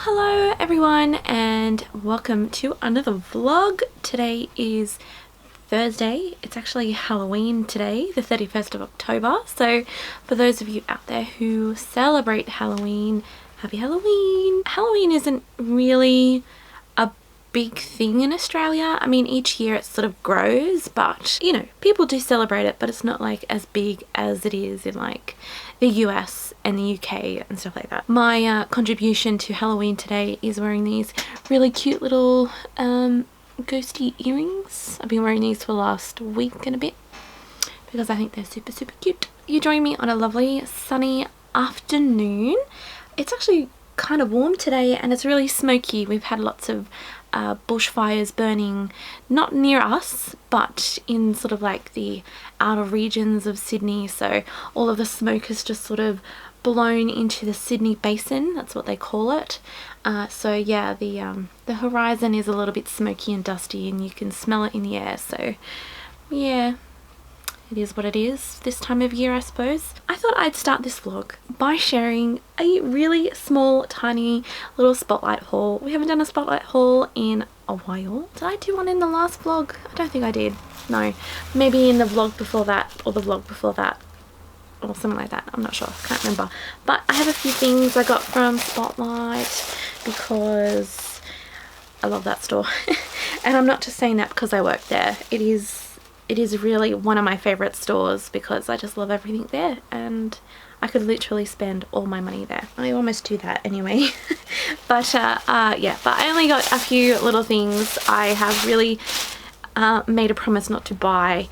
Hello everyone and welcome to another vlog. Today is Thursday. It's actually Halloween today, the 31st of October. So for those of you out there who celebrate Halloween, happy Halloween. Halloween isn't really a big thing in Australia. I mean, each year it sort of grows, but you know, people do celebrate it, but it's not like as big as it is in like the US and the UK and stuff like that. My contribution to Halloween today is wearing these really cute little ghosty earrings. I've been wearing these for the last week and a bit because I think they're super cute. You join me on a lovely sunny afternoon. It's actually kind of warm today and it's really smoky. We've had lots of bushfires burning, not near us, but in sort of like the outer regions of Sydney. So all of the smoke is just sort of blown into the Sydney basin. That's what they call it. So yeah, the horizon is a little bit smoky and dusty, and you can smell it in the air. So yeah, it is what it is this time of year, I suppose. I thought I'd start this vlog by sharing a really small, tiny little spotlight haul. We haven't done a spotlight haul in a while. Did I do one in the last vlog? I don't think I did. No, maybe in the vlog before that or the vlog before that or something like that. I'm not sure. I can't remember. But I have a few things I got from Spotlight because I love that store. And I'm not just saying that because I work there. It is really one of my favorite stores because I just love everything there, and I could literally spend all my money there. I almost do that anyway. But yeah, but I only got a few little things. I have really made a promise not to buy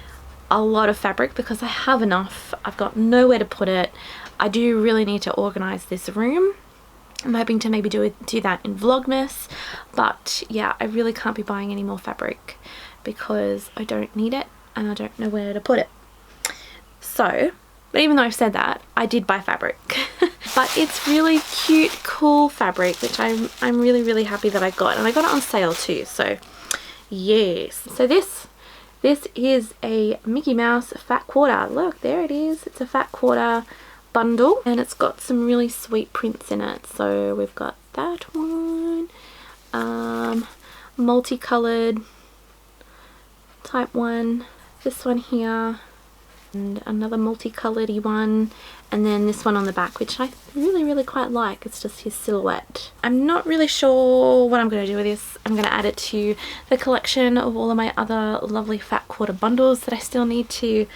a lot of fabric because I have enough. I've got nowhere to put it. I do really need to organize this room. I'm hoping to maybe do that in Vlogmas, but yeah, I really can't be buying any more fabric because I don't need it and I don't know where to put it. So, but even though I've said that, I did buy fabric. But it's really cute, cool fabric, which I'm really happy that I got, and I got it on sale too. So yes. So this is a Mickey Mouse fat quarter. Look, there it is. It's a fat quarter bundle and it's got some really sweet prints in it. So we've got that one, multicolored type one, this one here, and another multicolored-y one, and then this one on the back, which I really quite like. It's just his silhouette. I'm not really sure what I'm going to do with this. I'm going to add it to the collection of all of my other lovely fat quarter bundles that I still need to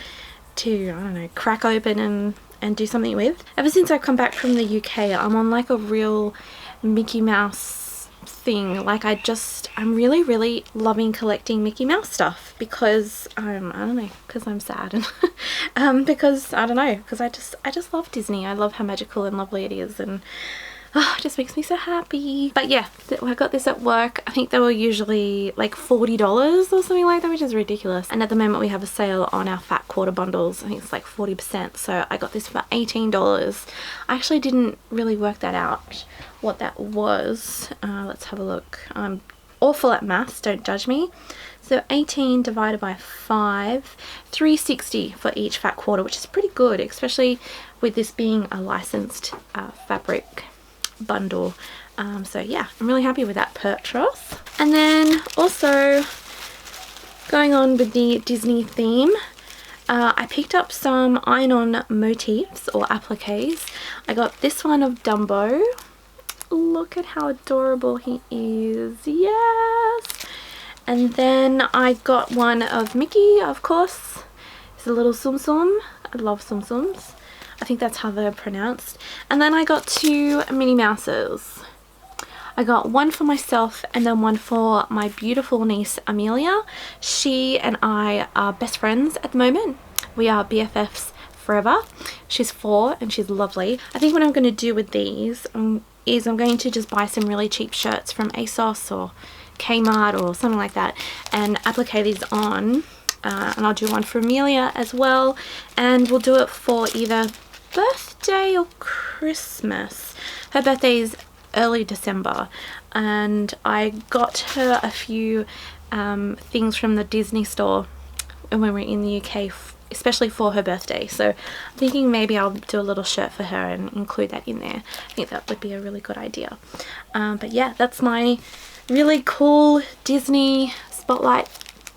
I don't know, crack open and do something with. Ever since I've come back from the UK, I'm on like a real Mickey Mouse thing. Like I'm really loving collecting Mickey Mouse stuff because I don't know, because I'm sad and because I don't know, because I just love Disney. I love how magical and lovely it is, and it just makes me so happy. But yeah, I got this at work. I think they were usually like $40 or something like that, which is ridiculous. And at the moment we have a sale on our fat quarter bundles. I think it's like 40%. So I got this for $18. I actually didn't really work that out, what that was. Let's have a look. I'm awful at maths, don't judge me. So 18 divided by 5, $3.60 for each fat quarter, which is pretty good, especially with this being a licensed fabric bundle. So yeah, I'm really happy with that purchase. And then also going on with the Disney theme, I picked up some iron-on motifs or appliques. I got this one of Dumbo. Look at how adorable he is. Yes. And then I got one of Mickey, of course. It's a little Tsum Tsum. I love Tsum Tsums. I think that's how they're pronounced. And then I got two Minnie Mouses. I got one for myself and then one for my beautiful niece Amelia. She and I are best friends at the moment. We are BFFs forever. She's 4 and she's lovely. I think what I'm going to do with these is I'm going to just buy some really cheap shirts from ASOS or Kmart or something like that and applique these on. And I'll do one for Amelia as well, and we'll do it for either birthday or Christmas. Her birthday is early December, and I got her a few things from the Disney store when we were in the UK especially for her birthday. So I'm thinking maybe I'll do a little shirt for her and include that in there. I think that would be a really good idea. But yeah, that's my really cool Disney spotlight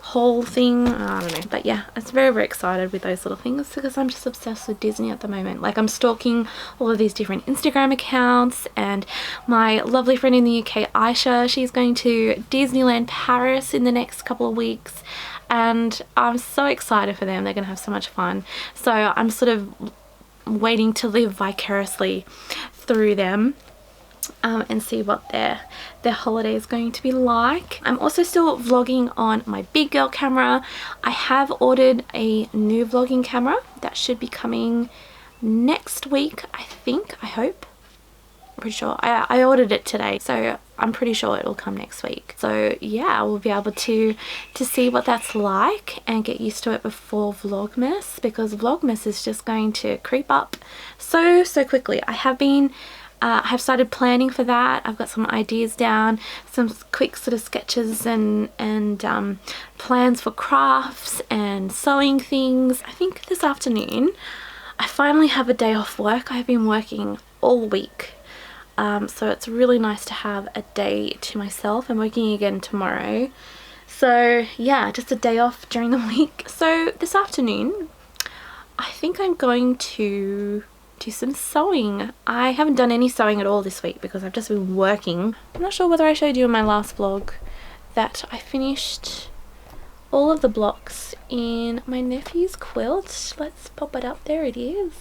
haul thing. I don't know, but yeah, I was very excited with those little things because I'm just obsessed with Disney at the moment. Like, I'm stalking all of these different Instagram accounts, and my lovely friend in the UK, Aisha, she's going to Disneyland Paris in the next couple of weeks, and I'm so excited for them. They're gonna have so much fun. So I'm sort of waiting to live vicariously through them and see what their holiday is going to be like. I'm also still vlogging on my big girl camera. I have ordered a new vlogging camera that should be coming next week, I think, I hope. I'm pretty sure. I ordered it today, so I'm pretty sure it'll come next week. So yeah, we'll be able to see what that's like and get used to it before Vlogmas, because Vlogmas is just going to creep up so quickly. I have started planning for that. I've got some ideas down, some quick sort of sketches and plans for crafts and sewing things. I think this afternoon I finally have a day off work. I've been working all week, so it's really nice to have a day to myself. I'm working again tomorrow, so yeah, just a day off during the week. So this afternoon I think I'm going to do some sewing. I haven't done any sewing at all this week because I've just been working. I'm not sure whether I showed you in my last vlog that I finished all of the blocks in my nephew's quilt. Let's pop it up. There it is.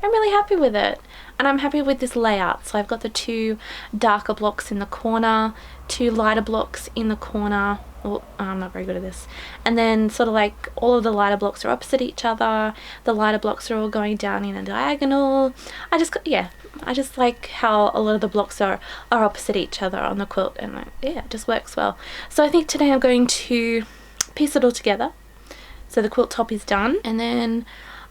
I'm really happy with it, and I'm happy with this layout. So I've got the 2 darker blocks in the corner, 2 lighter blocks in the corner. Well, I'm not very good at this. And then sort of like all of the lighter blocks are opposite each other. The lighter blocks are all going down in a diagonal. I just like how a lot of the blocks are opposite each other on the quilt, and yeah, it just works well. So I think today I'm going to piece it all together. So the quilt top is done, and then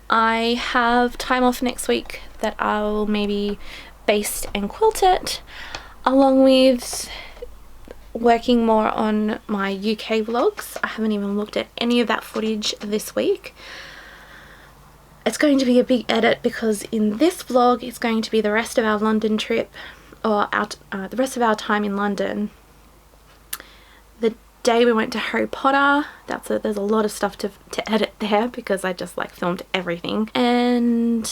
I have time off next week that I'll maybe baste and quilt it, along with working more on my UK vlogs. I haven't even looked at any of that footage this week. It's going to be a big edit because in this vlog it's going to be the rest of our London trip, or the rest of our time in London. The day we went to Harry Potter, there's a lot of stuff to edit there because I just like filmed everything. And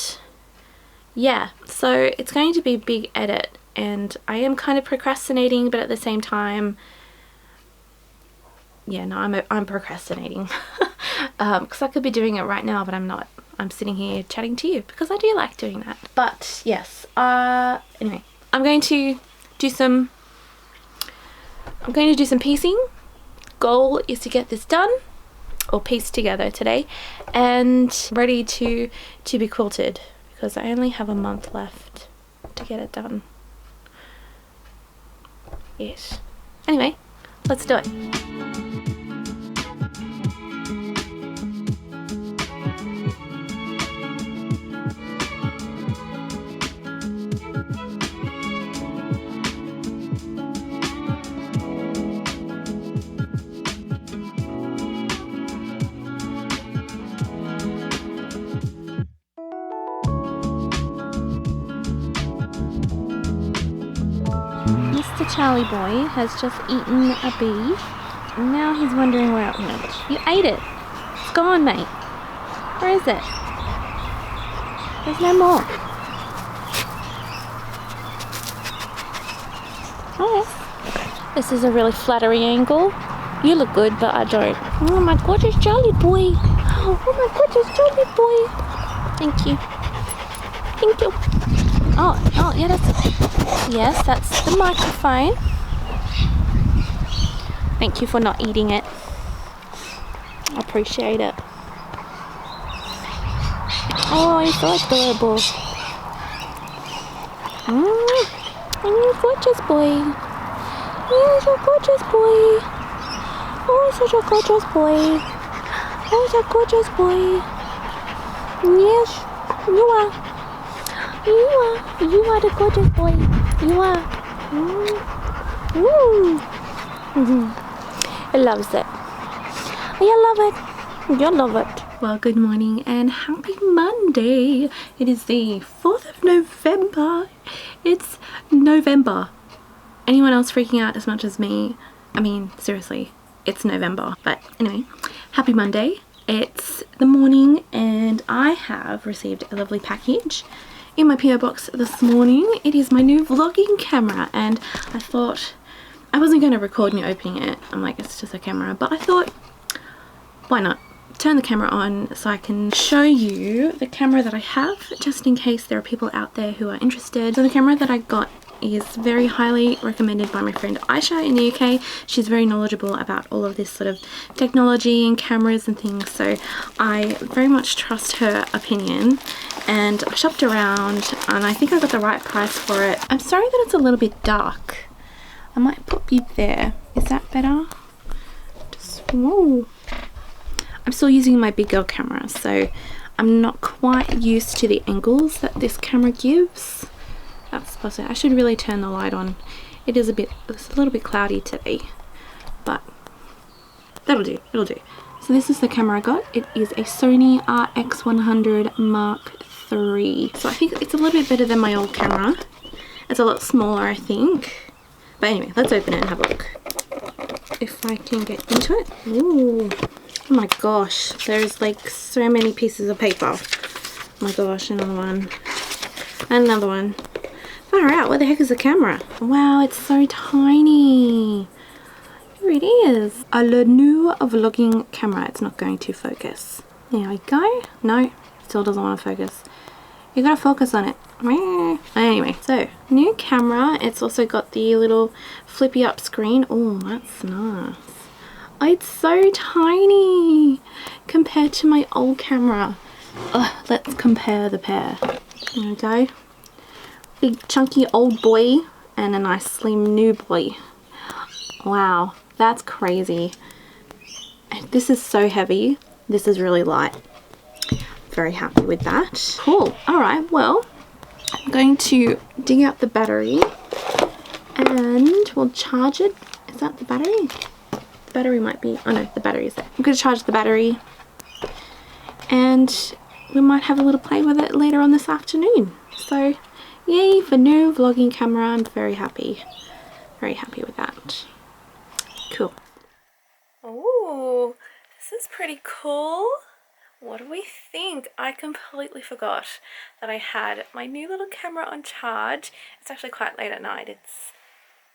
yeah, so it's going to be a big edit, and I am kind of procrastinating, but at the same time, yeah, no, I'm procrastinating because I could be doing it right now, but I'm not. I'm sitting here chatting to you because I do like doing that. But yes, anyway, I'm going to do some piecing. Goal is to get this done or pieced together today and ready to be quilted, because I only have a month left to get it done. Yes. Anyway, let's do it. Mr. Charlie Boy has just eaten a bee, and now he's wondering where it went. You ate it. It's gone, mate. Where is it? There's no more. Oh, this is a really flattering angle. You look good, but I don't. Oh my gorgeous Charlie Boy. Oh my gorgeous Charlie Boy. Thank you. Thank you. Oh, yeah, that's the microphone. Thank you for not eating it. I appreciate it. Oh, he's so adorable. Oh, gorgeous boy. Oh, so gorgeous boy. Oh, such a gorgeous boy. Oh, such a gorgeous boy. Yes, you are. You are the gorgeous boy. You are. He loves it. You love it. You love it. Well, good morning and happy Monday. It is the 4th of November. It's November. Anyone else freaking out as much as me? I mean, seriously, it's November. But anyway, happy Monday. It's the morning and I have received a lovely package in my PO box this morning. It is my new vlogging camera, and I thought I wasn't going to record me opening it. I'm like, it's just a camera, but I thought, why not? Turn the camera on so I can show you the camera that I have, just in case there are people out there who are interested. So the camera that I got is very highly recommended by my friend Aisha in the UK. She's very knowledgeable about all of this sort of technology and cameras and things, so I very much trust her opinion. And I shopped around and I think I got the right price for it. I'm sorry that it's a little bit dark. I might put you there. Is that better? Just, whoa. I'm still using my big girl camera, so I'm not quite used to the angles that this camera gives. That's possible. I should really turn the light on. It's a little bit cloudy today, but that'll do, it'll do. So this is the camera I got. It is a Sony RX100 Mark III. So I think it's a little bit better than my old camera. It's a lot smaller, I think. But anyway, let's open it and have a look. If I can get into it. Ooh. Oh my gosh, there's like so many pieces of paper. Oh my gosh, another one. And another one. Far out, where the heck is the camera? Wow, it's so tiny. Here it is. A new vlogging camera. It's not going to focus. There we go. No, still doesn't want to focus. You gotta focus on it. Anyway, so new camera. It's also got the little flippy up screen. Oh, that's nice. Oh, it's so tiny compared to my old camera. Let's compare the pair. There we go. Big chunky old boy and a nice slim new boy. Wow, that's crazy. This is so heavy. This is really light. Very happy with that. Cool. Alright, well, I'm going to dig out the battery and we'll charge it. Is that the battery? The battery might be, oh no, the battery is there. I'm going to charge the battery and we might have a little play with it later on this afternoon. So yay for new vlogging camera. I'm very happy with that. Cool. Oh, this is pretty cool. What do we think? I completely forgot that I had my new little camera on charge. It's actually quite late at night.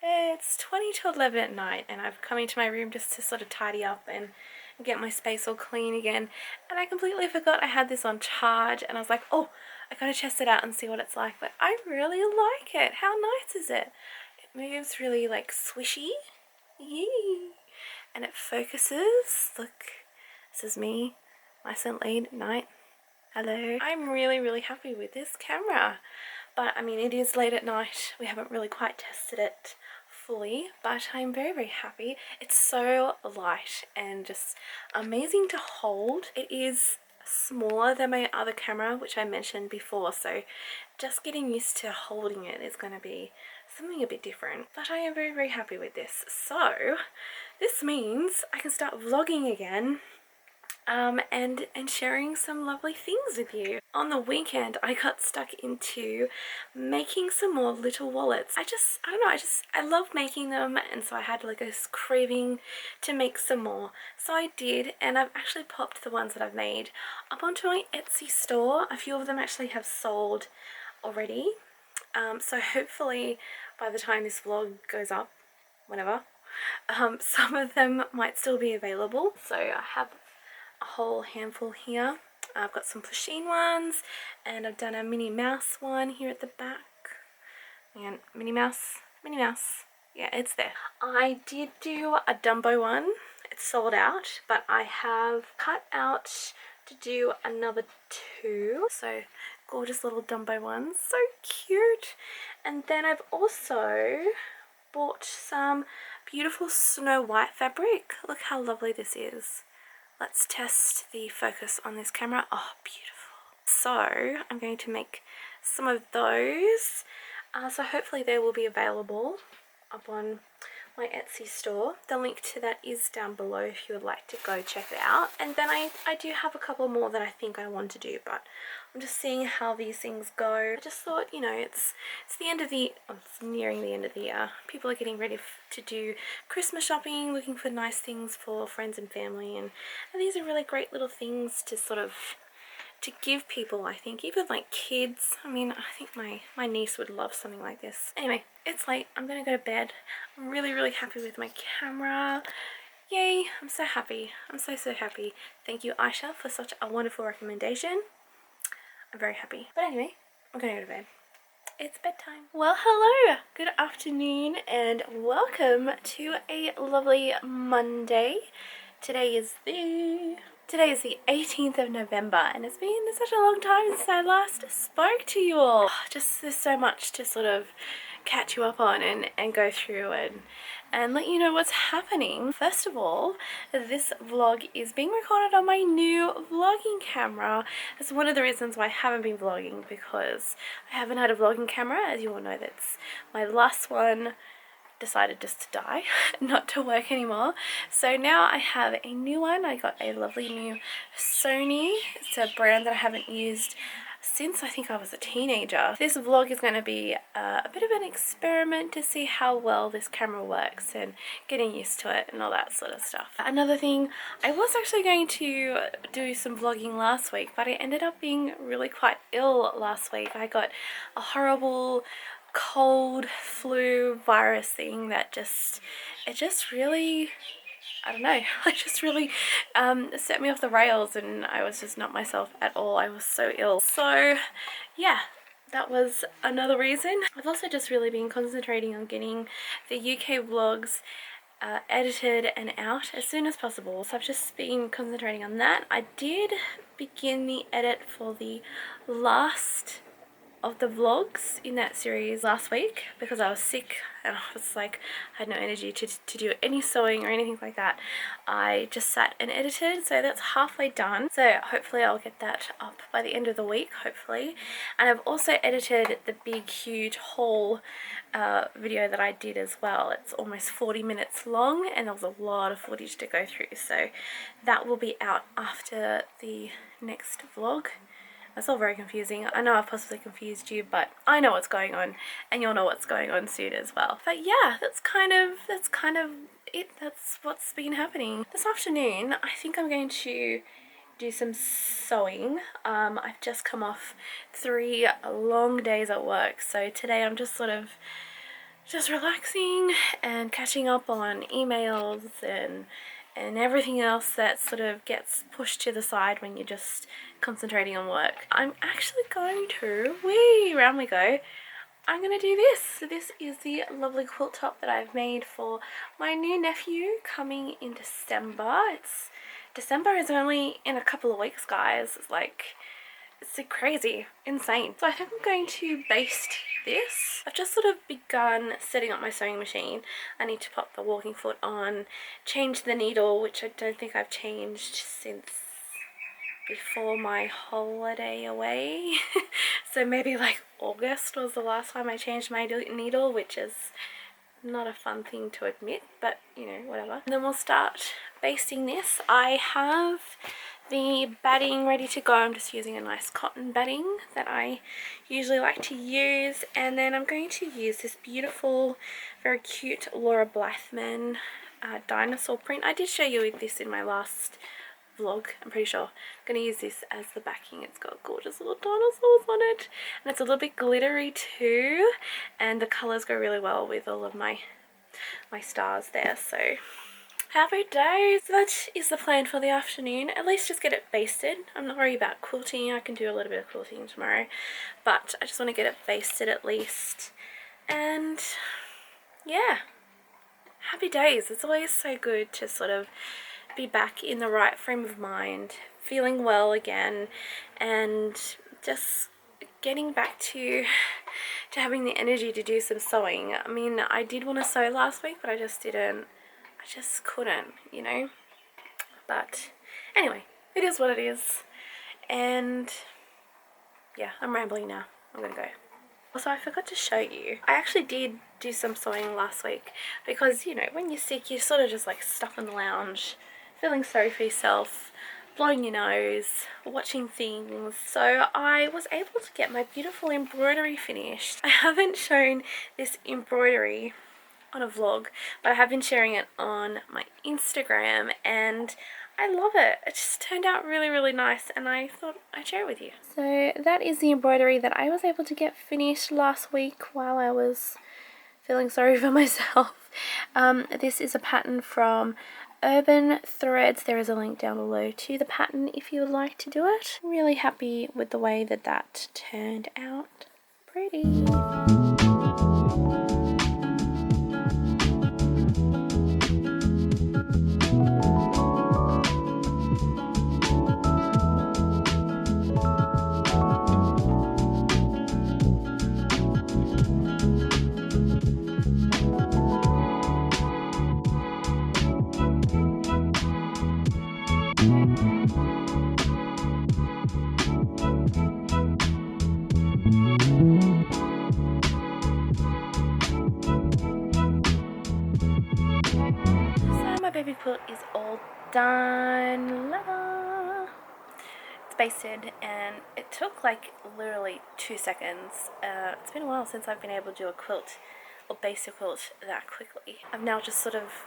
It's 20 to 11 at night and I've come into my room just to sort of tidy up and get my space all clean again, and I completely forgot I had this on charge, and I was like, oh, I gotta test it out and see what it's like. But I really like it. How nice is it? It moves really like swishy. Yee. And it focuses. Look, this is me nice and late at night. Hello. I'm really happy with this camera, but I mean, it is late at night. We haven't really quite tested it fully, but I'm very happy. It's so light and just amazing to hold. It is smaller than my other camera, which I mentioned before, so just getting used to holding it is going to be something a bit different, but I am very happy with this. So this means I can start vlogging again and sharing some lovely things with you. On the weekend I got stuck into making some more little wallets. I don't know, I love making them, and so I had like this craving to make some more. So I did, and I've actually popped the ones that I've made up onto my Etsy store. A few of them actually have sold already. So hopefully by the time this vlog goes up, whenever, some of them might still be available. So I have a whole handful here. I've got some pusheen ones, and I've done a Minnie Mouse one here at the back. And Minnie Mouse, yeah, it's there. I did do a Dumbo one. It's sold out, but I have cut out to do another 2. So gorgeous little Dumbo ones, so cute. And then I've also bought some beautiful Snow White fabric. Look how lovely this is. Let's test the focus on this camera. Oh, beautiful. So I'm going to make some of those. So hopefully they will be available up on my Etsy store. The link to that is down below if you would like to go check it out. And then I do have a couple more that I think I want to do, but I'm just seeing how these things go. I just thought, you know, it's the end of the, it's nearing the end of the year. People are getting ready to do Christmas shopping, looking for nice things for friends and family, and these are really great little things to sort of to give people, I think, even like kids. I mean, I think my niece would love something like this. Anyway, it's late. I'm gonna go to bed. I'm really happy with my camera. Yay, I'm so happy. I'm so happy. Thank you, Aisha, for such a wonderful recommendation. I'm very happy. But anyway, I'm gonna go to bed. It's bedtime. Well, hello, good afternoon, and welcome to a lovely Monday. Today is the 18th of November, and it's been such a long time since I last spoke to you all. Just there's so much to sort of catch you up on and go through and let you know what's happening. First of all, this vlog is being recorded on my new vlogging camera. That's one of the reasons why I haven't been vlogging, because I haven't had a vlogging camera. As you all know, that's my last one decided just to die, not to work anymore. So now I have a new one. I got a lovely new Sony. It's a brand that I haven't used since I think I was a teenager. This vlog is going to be a bit of an experiment to see how well this camera works and getting used to it and all that sort of stuff. Another thing, I was actually going to do some vlogging last week, but I ended up being really quite ill last week. I got a horrible cold flu virus thing that just really, I don't know, it just really set me off the rails, and I was just not myself at all. I was so ill. So yeah, that was another reason. I've also just really been concentrating on getting the UK vlogs edited and out as soon as possible. So I've just been concentrating on that. I did begin the edit for the last of the vlogs in that series last week because I was sick and I was like, I had no energy to do any sewing or anything like that. I just sat and edited, so that's halfway done. So hopefully I'll get that up by the end of the week, hopefully. And I've also edited the big huge haul video that I did as well. It's almost 40 minutes long and there was a lot of footage to go through, so that will be out after the next vlog. That's all very confusing. I know I've possibly confused you, but I know what's going on and you'll know what's going on soon as well. But yeah, that's kind of it. That's what's been happening. This afternoon, I think I'm going to do some sewing. I've just come off 3 long days at work, so today I'm just sort of relaxing and catching up on emails and everything else that sort of gets pushed to the side when you're just concentrating on work. I'm actually going to, round we go, I'm going to do this. So this is the lovely quilt top that I've made for my new nephew coming in December. December is only in a couple of weeks, guys. It's like crazy, insane. So I think I'm going to baste this. I've just sort of begun setting up my sewing machine. I need to pop the walking foot on, change the needle, which I don't think I've changed since before my holiday away. So maybe like August was the last time I changed my needle, which is not a fun thing to admit, but you know, whatever. And then we'll start basting this. I have the batting ready to go. I'm just using a nice cotton batting that I usually like to use, and then I'm going to use this beautiful, very cute Laura Blythman dinosaur print. I did show you this in my last vlog, I'm pretty sure. I'm going to use this as the backing. It's got gorgeous little dinosaurs on it, and it's a little bit glittery too, and the colours go really well with all of my stars there. So happy days. So that is the plan for the afternoon. At least just get it basted. I'm not worried about quilting. I can do a little bit of quilting tomorrow, but I just want to get it basted at least. And yeah, happy days. It's always so good to sort of be back in the right frame of mind, feeling well again, and just getting back to having the energy to do some sewing. I mean, I did want to sew last week, but I just didn't. I just couldn't, you know. But anyway, it is what it is. And yeah, I'm rambling now. I'm gonna go. Also, I forgot to show you. I actually did do some sewing last week because, you know, when you're sick, you're sort of just like stuck in the lounge, feeling sorry for yourself, blowing your nose, watching things. So I was able to get my beautiful embroidery finished. I haven't shown this embroidery on a vlog, but I have been sharing it on my Instagram and I love it. It just turned out really, really nice and I thought I'd share it with you. So that is the embroidery that I was able to get finished last week while I was feeling sorry for myself. This is a pattern from Urban Threads. There is a link down below to the pattern if you would like to do it. I'm really happy with the way that that turned out. Pretty. So my baby quilt is all done. La-da! It's basted and it took like literally 2 seconds. It's been a while since I've been able to do a quilt or base a quilt that quickly. I've now just sort of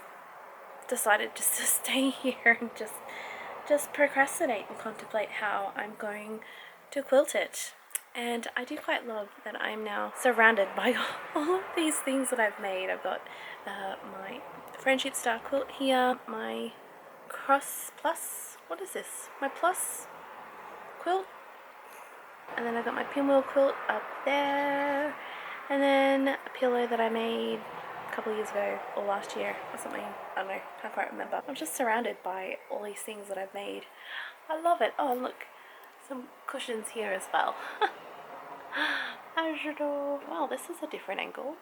decided just to stay here and just procrastinate and contemplate how I'm going to quilt it. And I do quite love that I'm now surrounded by all of these things that I've made. I've got my Friendship Star quilt here, my Cross Plus, what is this? My Plus quilt. And then I got my pinwheel quilt up there. And then a pillow that I made a couple of years ago or last year or something. I don't know, can't quite remember. I'm just surrounded by all these things that I've made. I love it. Oh, look, some cushions here as well. Wow, this is a different angle.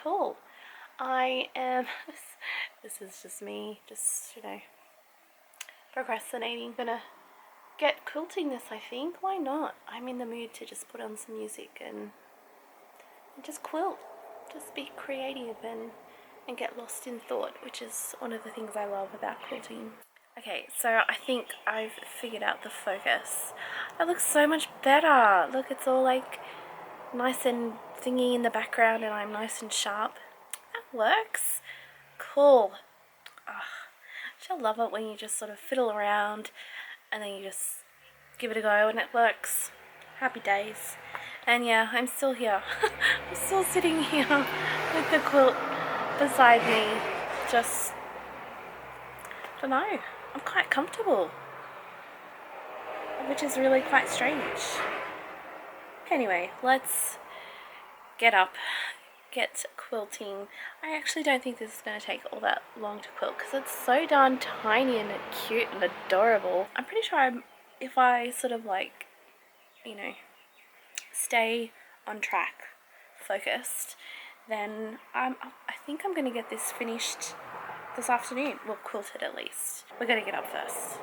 Cool. I am, this is just me, just, you know, procrastinating. Gonna get quilting this, I think. Why not? I'm in the mood to just put on some music and just quilt. Just be creative and get lost in thought, which is one of the things I love about quilting. Okay, so I think I've figured out the focus. That looks so much better. Look, it's all like nice and thingy in the background and I'm nice and sharp. That works. Cool. I love it when you just sort of fiddle around and then you just give it a go and it works. Happy days. And yeah, I'm still here. I'm still sitting here with the quilt beside me. Just, I don't know, I'm quite comfortable, which is really quite strange. Anyway, let's get up, get quilting. I actually don't think this is going to take all that long to quilt because it's so darn tiny and cute and adorable. I'm pretty sure if I sort of like, you know, stay on track, focused, then I think I'm going to get this finished this afternoon. Well, quilted at least. We're going to get up first.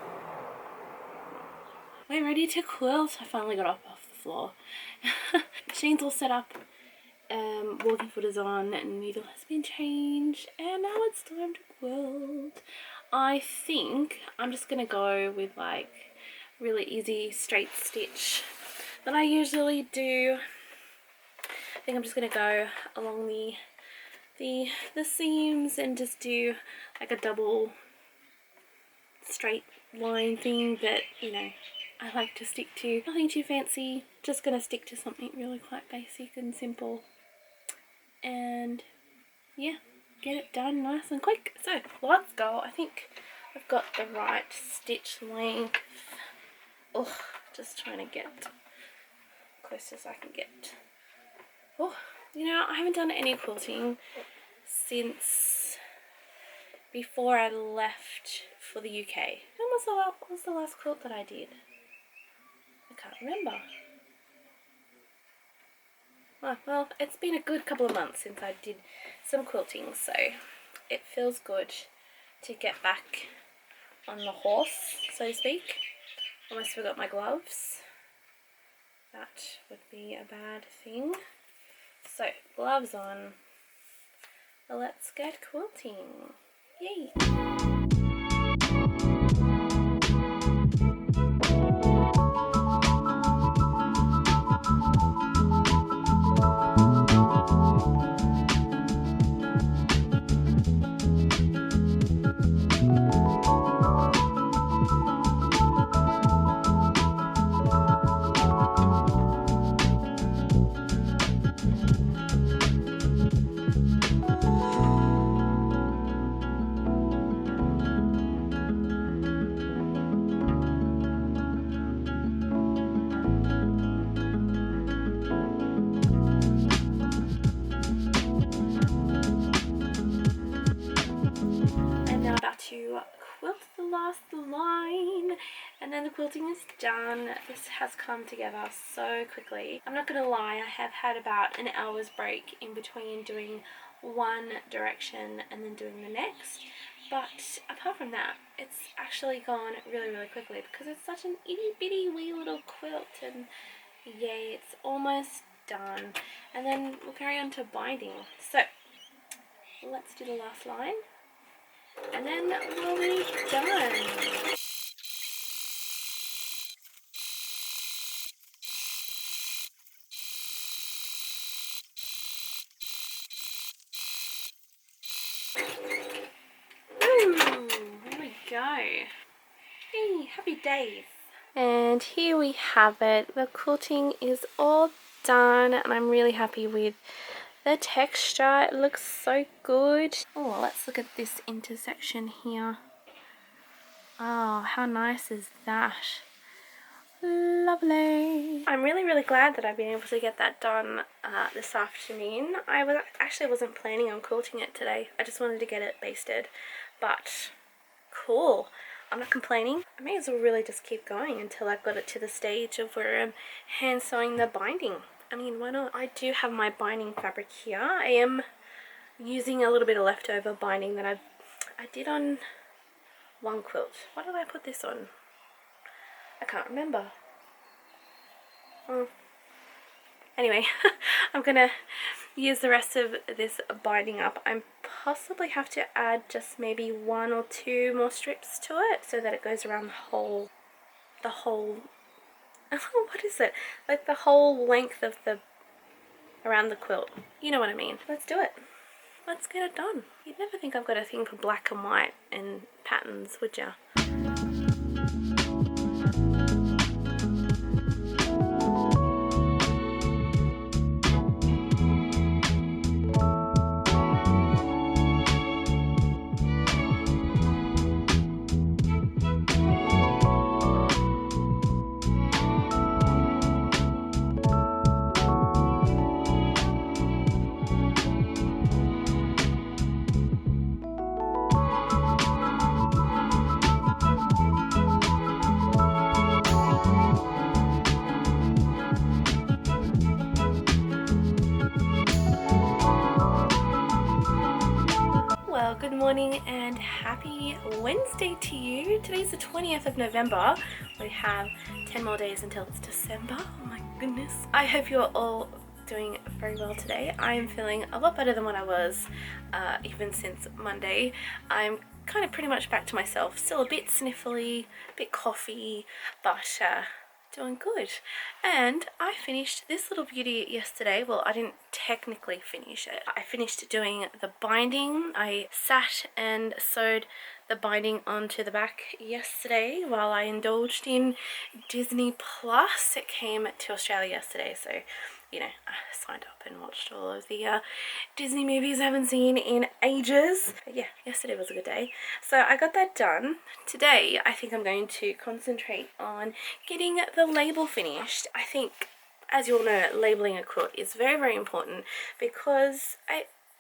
We're ready to quilt. I finally got up off the floor. Machine's all set up. Walking foot is on and needle has been changed and now it's time to quilt. I think I'm just going to go with like really easy straight stitch that I usually do. I think I'm just going to go along the seams and just do like a double straight line thing that, you know, I like to stick to. Nothing too fancy, just going to stick to something really quite basic and simple. And yeah, get it done nice and quick. So let's go. I think I've got the right stitch length. Oh, just trying to get close as I can get. Oh, you know, I haven't done any quilting since before I left for the UK. When was the last quilt that I did? I can't remember. Oh, well, it's been a good couple of months since I did some quilting, so it feels good to get back on the horse, so to speak. Almost forgot my gloves. That would be a bad thing. So, gloves on. Let's get quilting. Yay! To quilt the last line, and then the quilting is done. This has come together so quickly. I'm not gonna lie, I have had about an hour's break in between doing one direction and then doing the next, but apart from that, it's actually gone really quickly because it's such an itty bitty wee little quilt, and yay, it's almost done. And then we'll carry on to binding. So let's do the last line, and then we'll be done. Ooh, there we go. Hey, happy days. And here we have it. The quilting is all done, and I'm really happy with the texture. It looks so good. Oh, let's look at this intersection here. Oh, how nice is that? Lovely. I'm really glad that I've been able to get that done this afternoon. I actually wasn't planning on quilting it today. I just wanted to get it basted, but cool. I'm not complaining. I may as well really just keep going until I've got it to the stage of where I'm hand sewing the binding. I mean, why not? I do have my binding fabric here. I am using a little bit of leftover binding that I did on one quilt. What did I put this on? I can't remember. Anyway, I'm gonna use the rest of this binding up. I possibly have to add just maybe 1 or 2 more strips to it so that it goes around the whole what is it? Like the whole length of around the quilt. You know what I mean. Let's do it. Let's get it done. You'd never think I've got a thing for black and white and patterns, would ya? Well, good morning and happy Wednesday to you. Today's the 20th of November. We have 10 more days until it's December. Oh my goodness. I hope you're all doing very well today. I am feeling a lot better than what I was even since Monday. I'm kind of pretty much back to myself. Still a bit sniffly, a bit coughy, but doing good. And I finished this little beauty yesterday. Well, I didn't technically finish it. I finished doing the binding. I sat and sewed the binding onto the back yesterday while I indulged in Disney Plus. It came to Australia yesterday, so you know, I signed up and watched all of the Disney movies I haven't seen in ages. But yeah, yesterday was a good day. So I got that done. Today, I think I'm going to concentrate on getting the label finished. I think, as you all know, labeling a quilt is very important because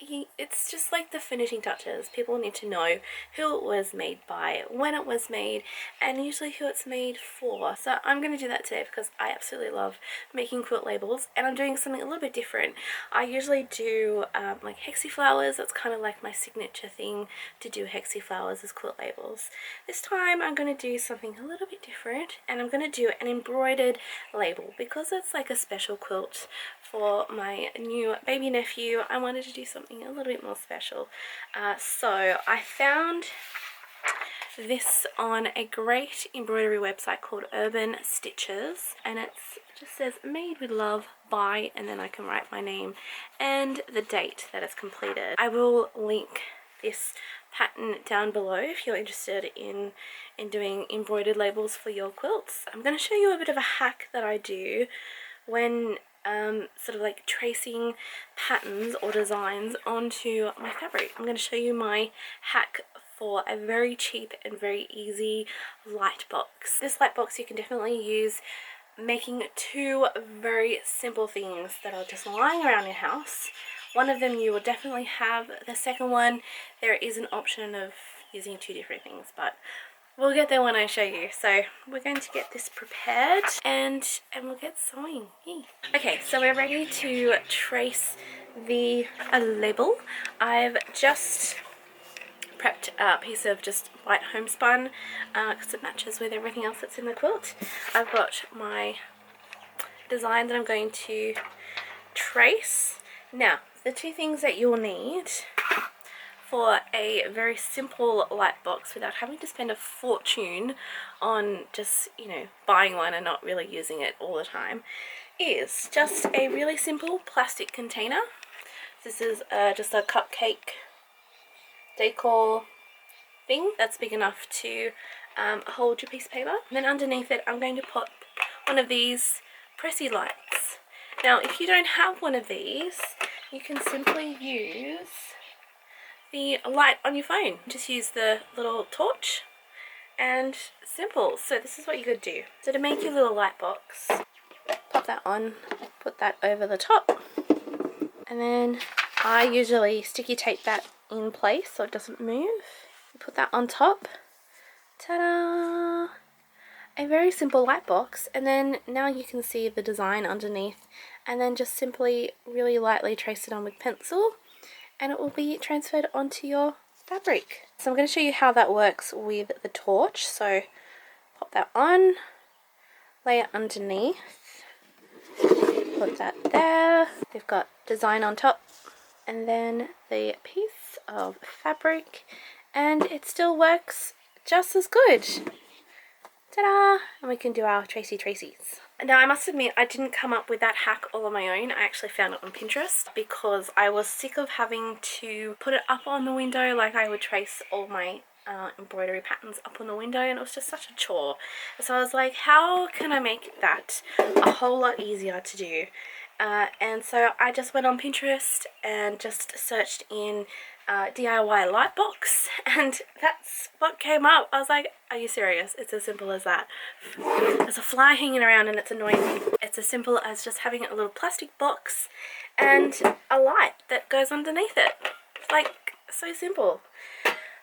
it's just like the finishing touches. People need to know who it was made by, when it was made, and usually who it's made for. So I'm going to do that today because I absolutely love making quilt labels, and I'm doing something a little bit different. I usually do like hexie flowers. That's kind of like my signature thing, to do hexie flowers as quilt labels. This time I'm going to do something a little bit different, and I'm going to do an embroidered label because it's like a special quilt for my new baby nephew. I wanted to do something a little bit more special. So I found this on a great embroidery website called Urban Stitches, and it just says made with love by, and then I can write my name and the date that it's completed. I will link this pattern down below if you're interested in doing embroidered labels for your quilts. I'm going to show you a bit of a hack that I do when sort of like tracing patterns or designs onto my fabric. I'm going to show you my hack for a very cheap and very easy light box. This light box you can definitely use making two very simple things that are just lying around your house. One of them you will definitely have. The second one, there is an option of using two different things, but we'll get there when I show you. So we're going to get this prepared and we'll get sewing. Yay. Okay, so we're ready to trace the label. I've just prepped a piece of just white homespun because it matches with everything else that's in the quilt. I've got my design that I'm going to trace. Now, the two things that you'll need for a very simple light box without having to spend a fortune on just, you know, buying one and not really using it all the time, is just a really simple plastic container. This is just a cupcake decor thing that's big enough to hold your piece of paper. And then underneath it I'm going to put one of these pressy lights. Now if you don't have one of these, you can simply use the light on your phone. Just use the little torch and simple. So this is what you could do. So to make your little light box, pop that on, put that over the top, and then I usually sticky tape that in place so it doesn't move. Put that on top. Ta-da! A very simple light box, and then now you can see the design underneath, and then just simply really lightly trace it on with pencil and it will be transferred onto your fabric. So I'm going to show you how that works with the torch. So pop that on, lay it underneath, put that there. We've got design on top and then the piece of fabric, and it still works just as good. Ta-da! And we can do our Tracy's. Now I must admit I didn't come up with that hack all on my own. I actually found it on Pinterest because I was sick of having to put it up on the window. Like I would trace all my embroidery patterns up on the window, and it was just such a chore. So I was like, how can I make that a whole lot easier to do? And so I just went on Pinterest and just searched in DIY light box, and that's what came up. I was like, are you serious? It's as simple as that. There's a fly hanging around and it's annoying me. It's as simple as just having a little plastic box and a light that goes underneath it. Like, so simple.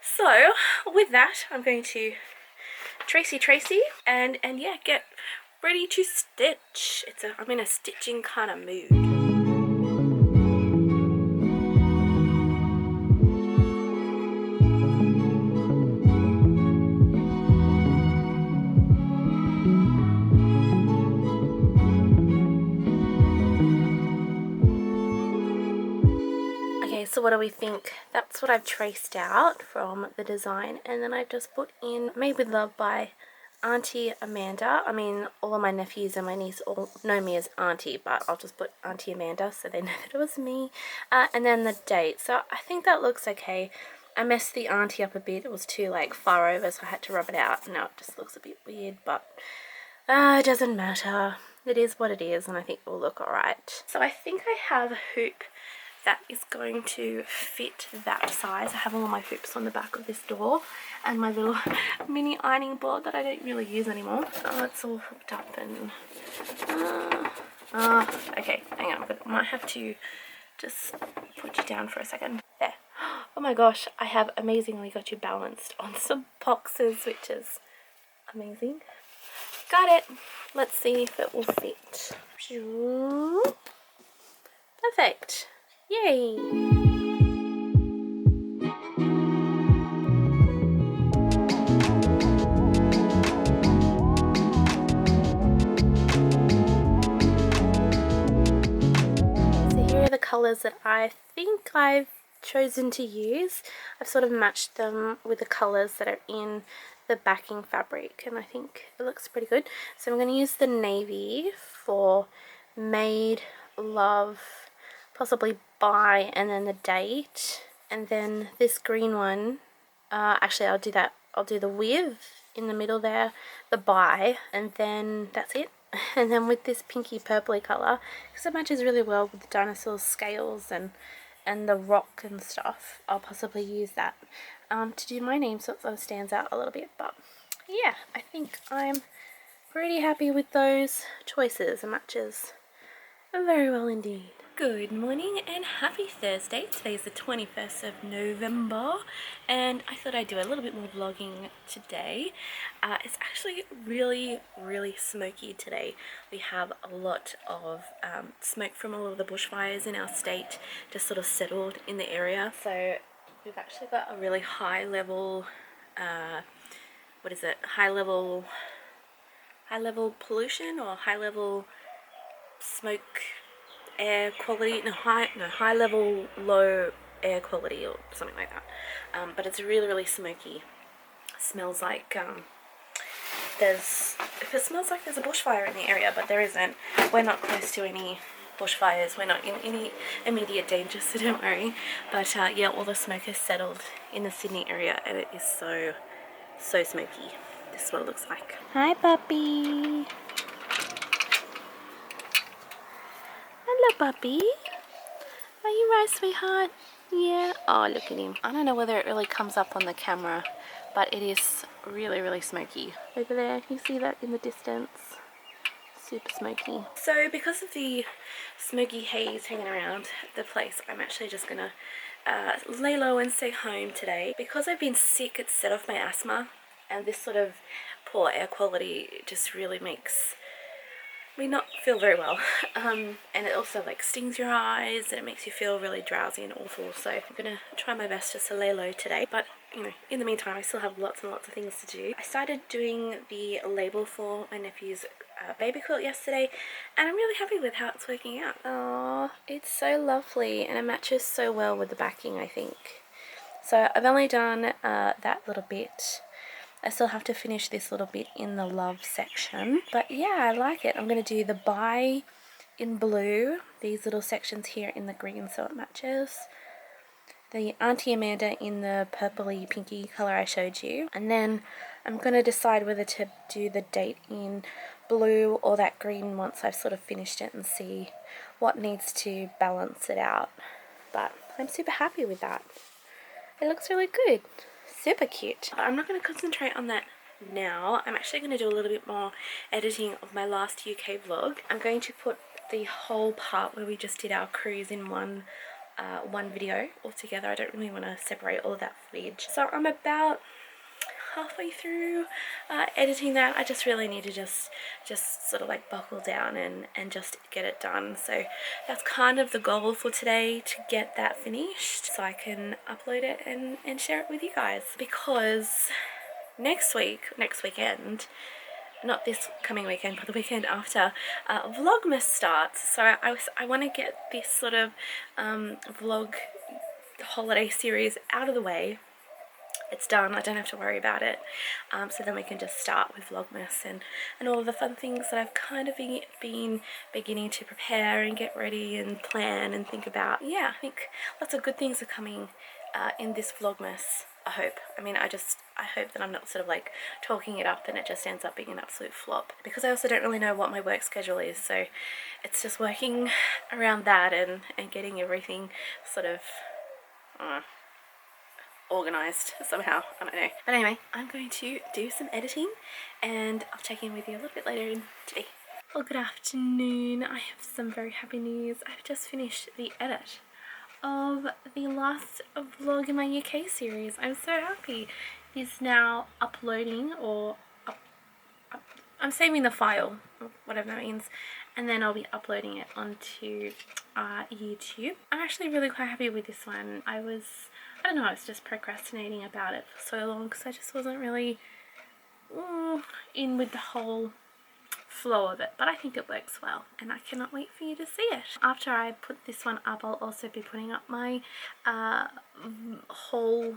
So with that I'm going to Tracy and yeah, get ready to stitch. I'm in a stitching kind of mood. So what do we think? That's what I've traced out from the design, and then I've just put in Made with Love by Auntie Amanda. I mean, all of my nephews and my niece all know me as Auntie, but I'll just put Auntie Amanda so they know that it was me. And then the date. So I think that looks okay. I messed the Auntie up a bit. It was too like far over, so I had to rub it out. Now it just looks a bit weird, but it doesn't matter. It is what it is, and I think it will look alright. So I think I have a hoop that is going to fit that size. I have all my hoops on the back of this door and my little mini ironing board that I don't really use anymore. Oh, it's all hooked up and okay, hang on, but I might have to just put you down for a second. There. Oh my gosh, I have amazingly got you balanced on some boxes, which is amazing. Got it. Let's see if it will fit. Perfect. Yay. The colours that I think I've chosen to use. I've sort of matched them with the colours that are in the backing fabric, and I think it looks pretty good. So I'm going to use the navy for made, love, possibly buy, and then the date, and then this green one, actually I'll do that, I'll do the with in the middle there, the buy, and then that's it. And then with this pinky purpley colour, because it matches really well with the dinosaur's scales and the rock and stuff, I'll possibly use that to do my name, so it sort of stands out a little bit. But yeah, I think I'm pretty happy with those choices. It matches very well indeed. Good morning and happy Thursday. Today's the 21st of November and I thought I'd do a little bit more vlogging today. It's actually really smoky today. We have a lot of smoke from all of the bushfires in our state just sort of settled in the area. So we've actually got a really high level, what is it? High level pollution or high level smoke air quality, high level low air quality or something like that, but it's really smoky. Smells like it smells like there's a bushfire in the area, but there isn't. We're not close to any bushfires, we're not in any immediate danger, so don't worry. But yeah, all the smoke has settled in the Sydney area and it is so smoky. This is what it looks like. Hi puppy. Hello puppy. Are you right, sweetheart? Yeah. Oh, look at him. I don't know whether it really comes up on the camera, but it is really smoky. Over there, you see that in the distance? Super smoky. So because of the smoky haze hanging around the place, I'm actually just gonna lay low and stay home today. Because I've been sick, it's set off my asthma, and this sort of poor air quality just really makes me not feel very well, and it also like stings your eyes and it makes you feel really drowsy and awful. So I'm gonna try my best just to lay low today, but you know, in the meantime I still have lots and lots of things to do. I started doing the label for my nephew's baby quilt yesterday and I'm really happy with how it's working out. Oh, it's so lovely and it matches so well with the backing, I think. So I've only done that little bit. I still have to finish this little bit in the love section, but yeah, I like it. I'm going to do the buy in blue, these little sections here in the green so it matches, the Auntie Amanda in the purpley pinky colour I showed you, and then I'm going to decide whether to do the date in blue or that green once I've sort of finished it and see what needs to balance it out. But I'm super happy with that. It looks really good. Super cute. I'm not going to concentrate on that now. I'm actually going to do a little bit more editing of my last UK vlog. I'm going to put the whole part where we just did our cruise in one video all together. I don't really want to separate all of that footage. So I'm about halfway through editing that. I just really need to just sort of like buckle down and just get it done. So that's kind of the goal for today, to get that finished so I can upload it and share it with you guys. Because next weekend, not this coming weekend but the weekend after, Vlogmas starts. So I want to get this sort of vlog holiday series out of the way. It's done, I don't have to worry about it, so then we can just start with Vlogmas and all of the fun things that I've kind of been beginning to prepare and get ready and plan and think about. Yeah, I think lots of good things are coming in this Vlogmas, I hope. I mean, I hope that I'm not sort of like talking it up and it just ends up being an absolute flop, because I also don't really know what my work schedule is, so it's just working around that and getting everything sort of organised somehow, I don't know. But anyway, I'm going to do some editing and I'll check in with you a little bit later in today. Well, good afternoon. I have some very happy news. I've just finished the edit of the last vlog in my UK series. I'm so happy. It's now uploading, or I'm saving the file, whatever that means, and then I'll be uploading it onto YouTube. I'm actually really quite happy with this one. I don't know, I was just procrastinating about it for so long because I just wasn't really in with the whole flow of it, but I think it works well and I cannot wait for you to see it. After I put this one up, I'll also be putting up my haul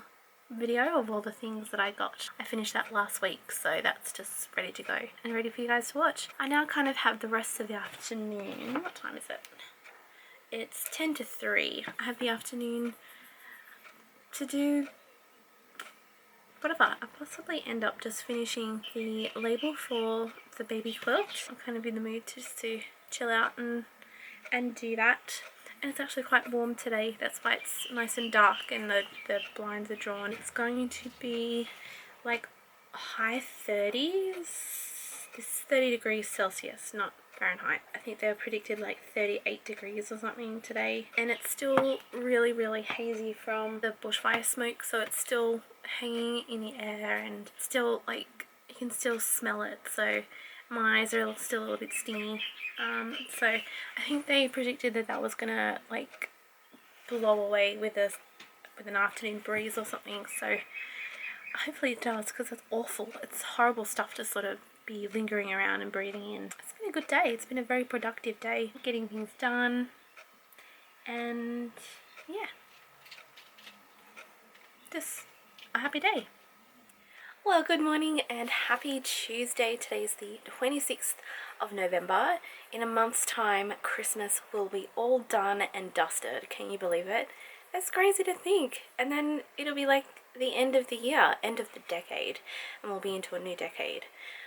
video of all the things that I got. I finished that last week, so that's just ready to go and ready for you guys to watch. I now kind of have the rest of the afternoon. What time is it? It's 10 to 3. I have the afternoon to do whatever. I'll possibly end up just finishing the label for the baby quilt. I'm kind of in the mood just to chill out and do that. And it's actually quite warm today. That's why it's nice and dark and the blinds are drawn. It's going to be like high 30s. This is 30 degrees Celsius, not Fahrenheit. I think they were predicted like 38 degrees or something today. And it's still really, really hazy from the bushfire smoke, so it's still hanging in the air and still like you can still smell it. So my eyes are still a little bit stingy. So I think they predicted that was gonna like blow away with an afternoon breeze or something. So hopefully it does, because it's awful. It's horrible stuff to sort of be lingering around and breathing in. It's been a good day. It's been a very productive day, getting things done, and yeah, just a happy day. Well, good morning and happy Tuesday. Today's the 26th of November. In a month's time, Christmas will be all done and dusted. Can you believe it? That's crazy to think. And then it'll be like the end of the year, end of the decade, and we'll be into a new decade,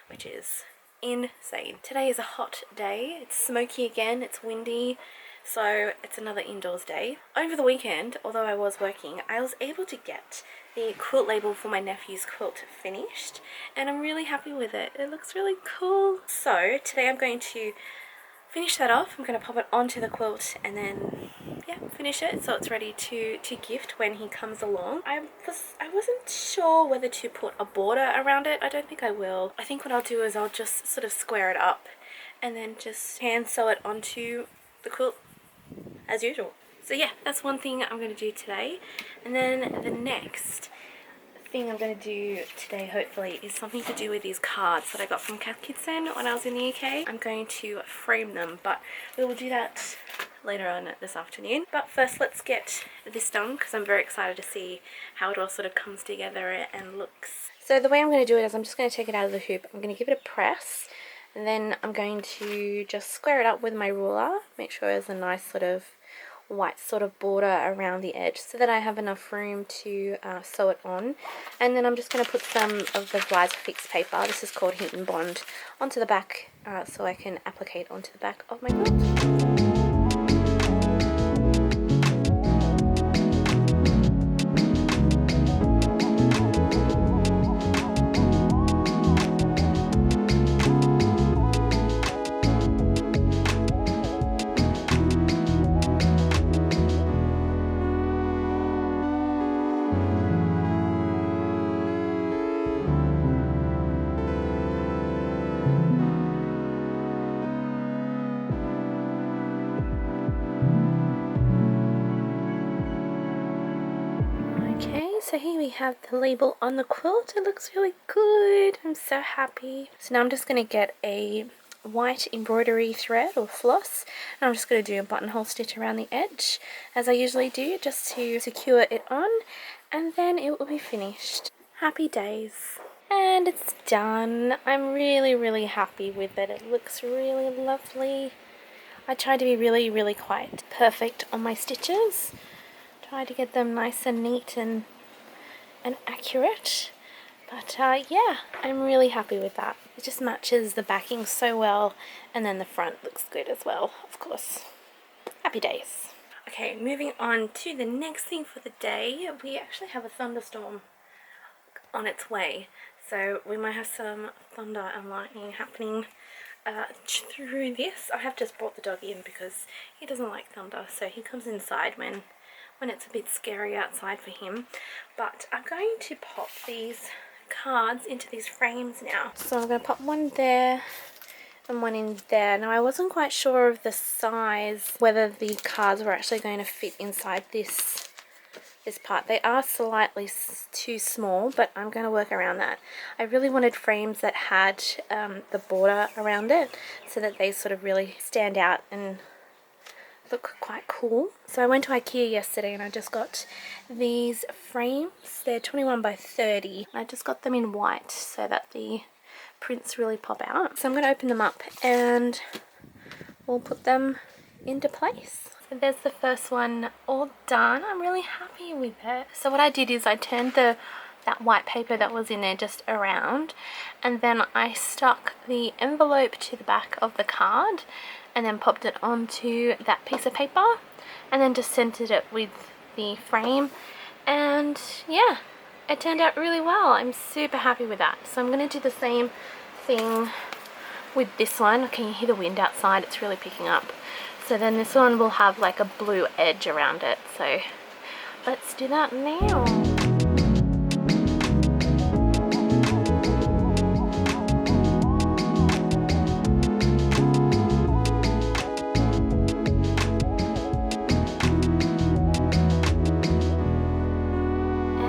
which is insane. Today is a hot day. It's smoky again, it's windy, so it's another indoors day. Over the weekend, although I was working, I was able to get the quilt label for my nephew's quilt finished, and I'm really happy with it. It looks really cool. So today I'm going to finish that off. I'm going to pop it onto the quilt and then yeah, finish it so it's ready to gift when he comes along. I wasn't sure whether to put a border around it. I don't think I will. I think what I'll do is I'll just sort of square it up and then just hand sew it onto the quilt as usual. So yeah, that's one thing I'm going to do today. And then the next thing I'm going to do today, hopefully, is something to do with these cards that I got from Cath Kidston when I was in the UK. I'm going to frame them, but we will do that later on this afternoon. But first, let's get this done because I'm very excited to see how it all sort of comes together and looks. So the way I'm going to do it is I'm just going to take it out of the hoop. I'm going to give it a press, and then I'm going to just square it up with my ruler. Make sure there's a nice sort of white sort of border around the edge so that I have enough room to sew it on. And then I'm just going to put some of the Vlogmas fixed paper, this is called Heat and Bond, onto the back so I can applicate onto the back of my quilt. So here we have the label on the quilt. It looks really good. I'm so happy. So now I'm just going to get a white embroidery thread or floss, and I'm just going to do a buttonhole stitch around the edge as I usually do, just to secure it on, and then it will be finished. Happy days. And it's done. I'm really, really happy with it. It looks really lovely. I tried to be really quite perfect on my stitches. Try to get them nice and neat and accurate, but yeah, I'm really happy with that. It just matches the backing so well, and then the front looks good as well, of course. Happy days. Okay, moving on to the next thing for the day. We actually have a thunderstorm on its way, so we might have some thunder and lightning happening through this. I have just brought the dog in because he doesn't like thunder, so he comes inside when when it's a bit scary outside for him. But I'm going to pop these cards into these frames now. So I'm going to pop one there and one in there. Now I wasn't quite sure of the size, whether the cards were actually going to fit inside this part. They are slightly too small, but I'm going to work around that. I really wanted frames that had the border around it so that they sort of really stand out and look quite cool. So I went to IKEA yesterday and I just got these frames. They're 21 by 30. I just got them in white so that the prints really pop out. So I'm going to open them up and we'll put them into place. So there's the first one all done. I'm really happy with it. So what I did is I turned that white paper that was in there just around, and then I stuck the envelope to the back of the card and then popped it onto that piece of paper and then just centered it with the frame, and yeah, it turned out really well. I'm super happy with that. So I'm going to do the same thing with this one. Can you hear the wind outside? It's really picking up. So then this one will have like a blue edge around it. So let's do that now.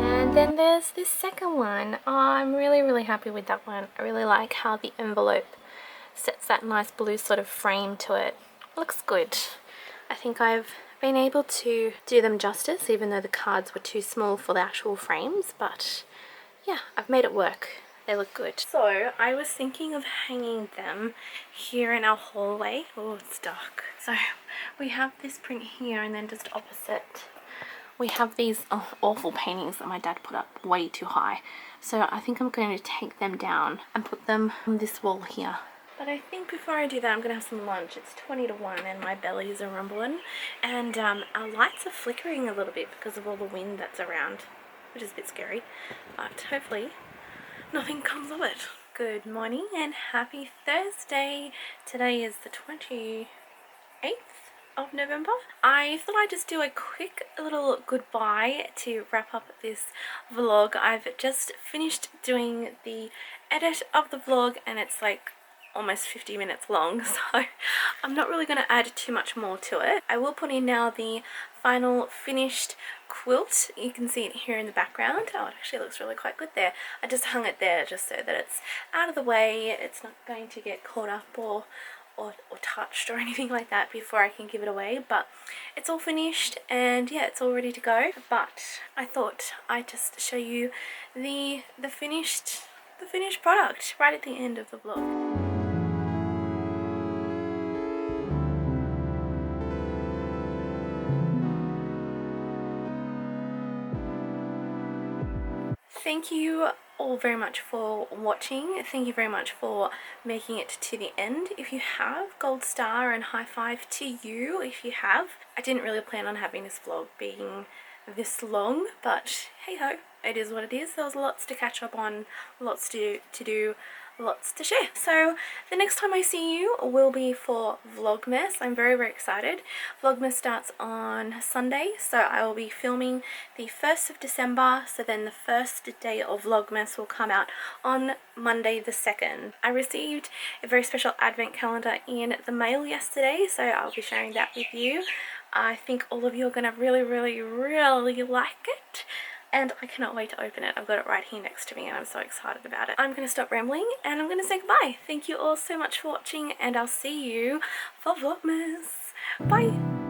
And then there's this second one. Oh, I'm really happy with that one. I really like how the envelope sets that nice blue sort of frame to it. Looks good. I think I've been able to do them justice, even though the cards were too small for the actual frames, but yeah, I've made it work. They look good. So I was thinking of hanging them here in our hallway. Oh, it's dark. So we have this print here, and then just opposite we have these awful paintings that my dad put up way too high. So I think I'm going to take them down and put them on this wall here. But I think before I do that, I'm going to have some lunch. It's 20 to 1 and my bellies are rumbling. And our lights are flickering a little bit because of all the wind that's around, which is a bit scary. But hopefully nothing comes of it. Good morning and happy Thursday. Today is the 28th of November. I thought I'd just do a quick little goodbye to wrap up this vlog. I've just finished doing the edit of the vlog and it's like almost 50 minutes long, so I'm not really going to add too much more to it. I will put in now the final finished quilt. You can see it here in the background. Oh, it actually looks really quite good there. I just hung it there just so that it's out of the way. It's not going to get caught up or touched or anything like that before I can give it away, but it's all finished and yeah, it's all ready to go. But I thought I'd just show you the finished product right at the end of the vlog. Thank you all very much for watching. Thank you very much for making it to the end. If you have, gold star and high five to you if you have. I didn't really plan on having this vlog being this long, but hey ho, it is what it is. There was lots to catch up on, lots to do, lots to share. So the next time I see you will be for Vlogmas. I'm very excited. Vlogmas starts on Sunday, so I will be filming the 1st of December, so then the first day of Vlogmas will come out on Monday the 2nd. I received a very special advent calendar in the mail yesterday, so I'll be sharing that with you. I think all of you are going to really like it. And I cannot wait to open it. I've got it right here next to me and I'm so excited about it. I'm going to stop rambling and I'm going to say goodbye. Thank you all so much for watching and I'll see you for Vlogmas. Bye!